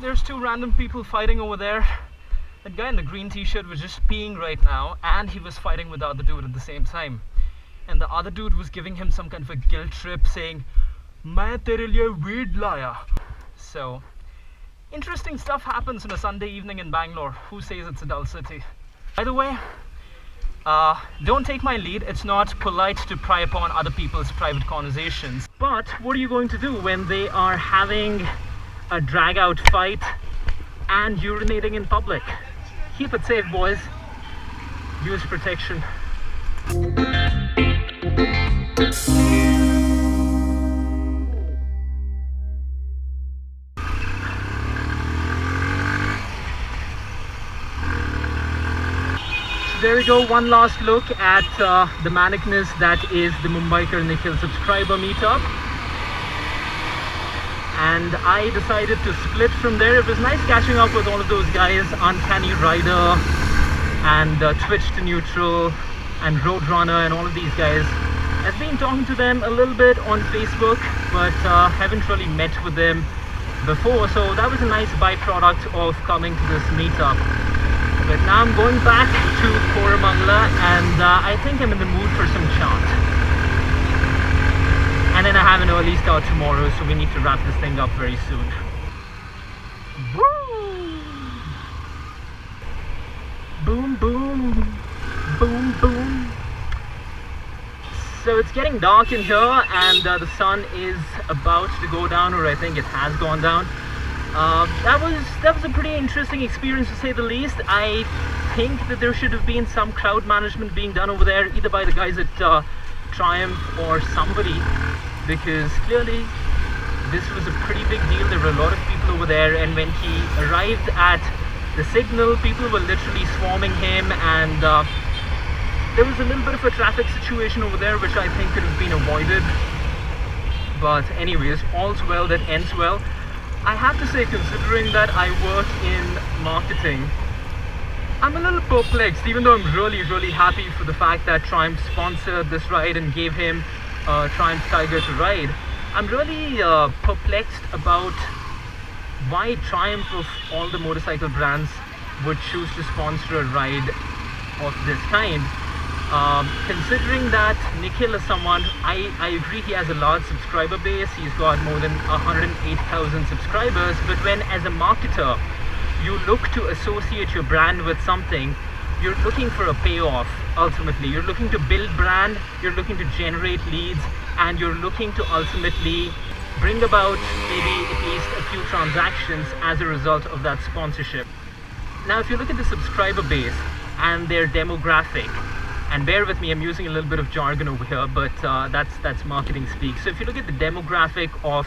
there's two random people fighting over there. That guy in the green t-shirt was just peeing right now, and he was fighting with the other dude at the same time. And the other dude was giving him some kind of a guilt trip, saying, "Main tere liye weed laya." So, interesting stuff happens on a Sunday evening in Bangalore. Who says it's a dull city? By the way, don't take my lead. It's not polite to pry upon other people's private conversations. But what are you going to do when they are having a drag-out fight and urinating in public? Keep it safe, boys. Use protection. There we go, one last look at the manicness that is the Mumbiker Nikhil subscriber meetup. And I decided to split from there. It was nice catching up with all of those guys, Uncanny Rider and Twitch to Neutral and Roadrunner and all of these guys. I've been talking to them a little bit on Facebook, but haven't really met with them before. So that was a nice byproduct of coming to this meetup. But now I'm going back to Koramangala, and I think I'm in the mood for some chant. And then I have an early start tomorrow, so we need to wrap this thing up very soon. Woo! Boom, boom, boom, boom. So it's getting dark in here, and the sun is about to go down, or I think it has gone down. That was a pretty interesting experience, to say the least. I think that there should have been some crowd management being done over there, either by the guys at Triumph or somebody, because clearly this was a pretty big deal. There were a lot of people over there, and when he arrived at the signal, people were literally swarming him, and there was a little bit of a traffic situation over there which I think could have been avoided. But anyways, all's well that ends well. I have to say, considering that I work in marketing, I'm a little perplexed, even though I'm really happy for the fact that Triumph sponsored this ride and gave him Triumph Tiger to ride. I'm really perplexed about why Triumph of all the motorcycle brands would choose to sponsor a ride of this kind. Considering that Nikhil is someone, I agree he has a large subscriber base, he's got more than 108,000 subscribers, but when as a marketer you look to associate your brand with something, you're looking for a payoff. Ultimately, you're looking to build brand, you're looking to generate leads, and you're looking to ultimately bring about maybe at least a few transactions as a result of that sponsorship. Now if you look at the subscriber base and their demographic, and bear with me, I'm using a little bit of jargon over here, but that's marketing speak. So if you look at the demographic of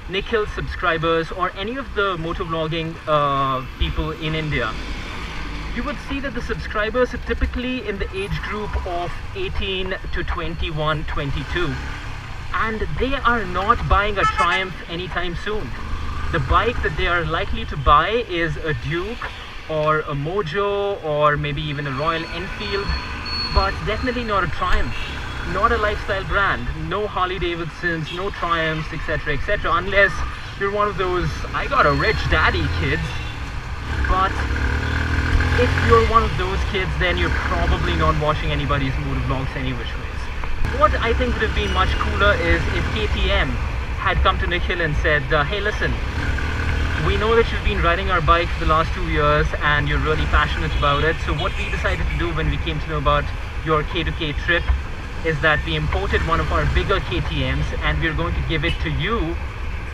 Nikhil subscribers or any of the motovlogging people in India, you would see that the subscribers are typically in the age group of 18 to 21, 22. And they are not buying a Triumph anytime soon. The bike that they are likely to buy is a Duke or a Mojo or maybe even a Royal Enfield, but definitely not a Triumph, not a lifestyle brand, no Harley Davidsons, no Triumphs, etc, etc, unless you're one of those I got a rich daddy kids. But if you're one of those kids, then you're probably not watching anybody's motovlogs any which ways. What I think would have been much cooler is if KTM had come to Nikhil and said, hey listen, we know that you've been riding our bike for the last 2 years and you're really passionate about it. So what we decided to do when we came to know about your K2K trip is that we imported one of our bigger KTMs and we're going to give it to you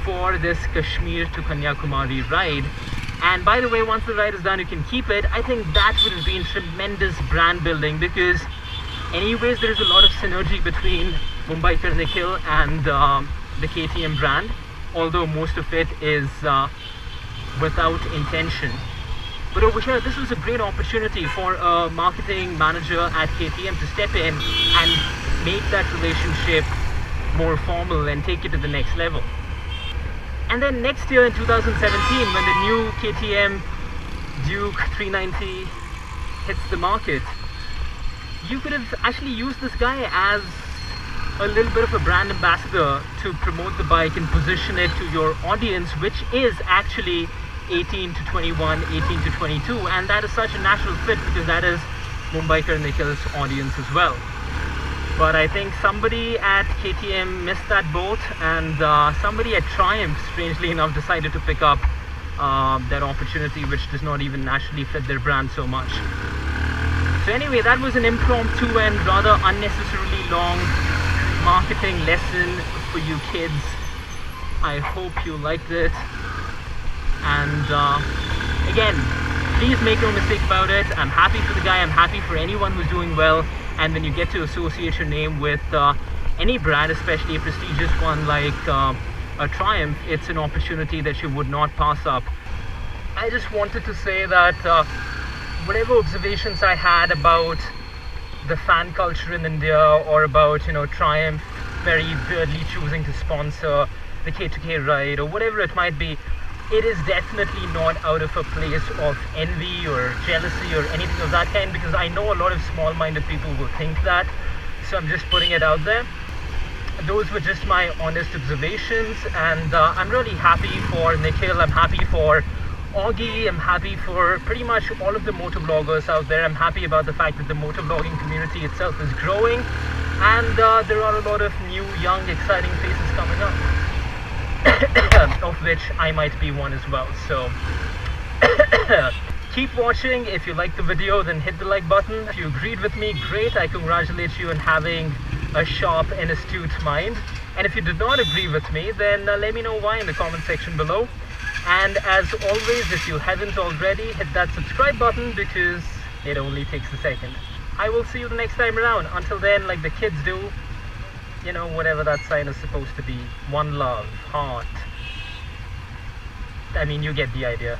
for this Kashmir to Kanyakumari ride. And by the way, once the ride is done, you can keep it. I think that would have been tremendous brand building, because anyways, there's a lot of synergy between Mumbiker Nikhil and the KTM brand, although most of it is without intention. But over here, this was a great opportunity for a marketing manager at KTM to step in and make that relationship more formal and take it to the next level. And then next year in 2017, when the new KTM Duke 390 hits the market, you could have actually used this guy as a little bit of a brand ambassador to promote the bike and position it to your audience, which is actually 18 to 21, 18 to 22, and that is such a natural fit because that is Mumbiker Nikhil's audience as well. But I think somebody at KTM missed that boat, and somebody at Triumph, strangely enough, decided to pick up that opportunity, which does not even naturally fit their brand so much. So anyway, that was an impromptu and rather unnecessarily long marketing lesson for you kids. I hope you liked it. And again, please make no mistake about it. I'm happy for the guy. I'm happy for anyone who's doing well. And when you get to associate your name with any brand, especially a prestigious one like a Triumph, it's an opportunity that you would not pass up. I just wanted to say that whatever observations I had about the fan culture in India, or about, Triumph very weirdly choosing to sponsor the K2K ride, or whatever it might be, it is definitely not out of a place of envy or jealousy or anything of that kind, because I know a lot of small-minded people will think that, so I'm just putting it out there. Those were just my honest observations, and I'm really happy for Nikhil, I'm happy for Augie, I'm happy for pretty much all of the motovloggers out there. I'm happy about the fact that the motovlogging community itself is growing, and there are a lot of new, young, exciting faces coming up, of which I might be one as well. So keep watching. If you liked the video, then hit the like button. If you agreed with me, great. I congratulate you on having a sharp and astute mind. And if you did not agree with me, then let me know why in the comment section below. And as always, if you haven't already, hit that subscribe button because it only takes a second. I will see you the next time around. Until then, like the kids do, whatever that sign is supposed to be. One love, heart. I mean, you get the idea.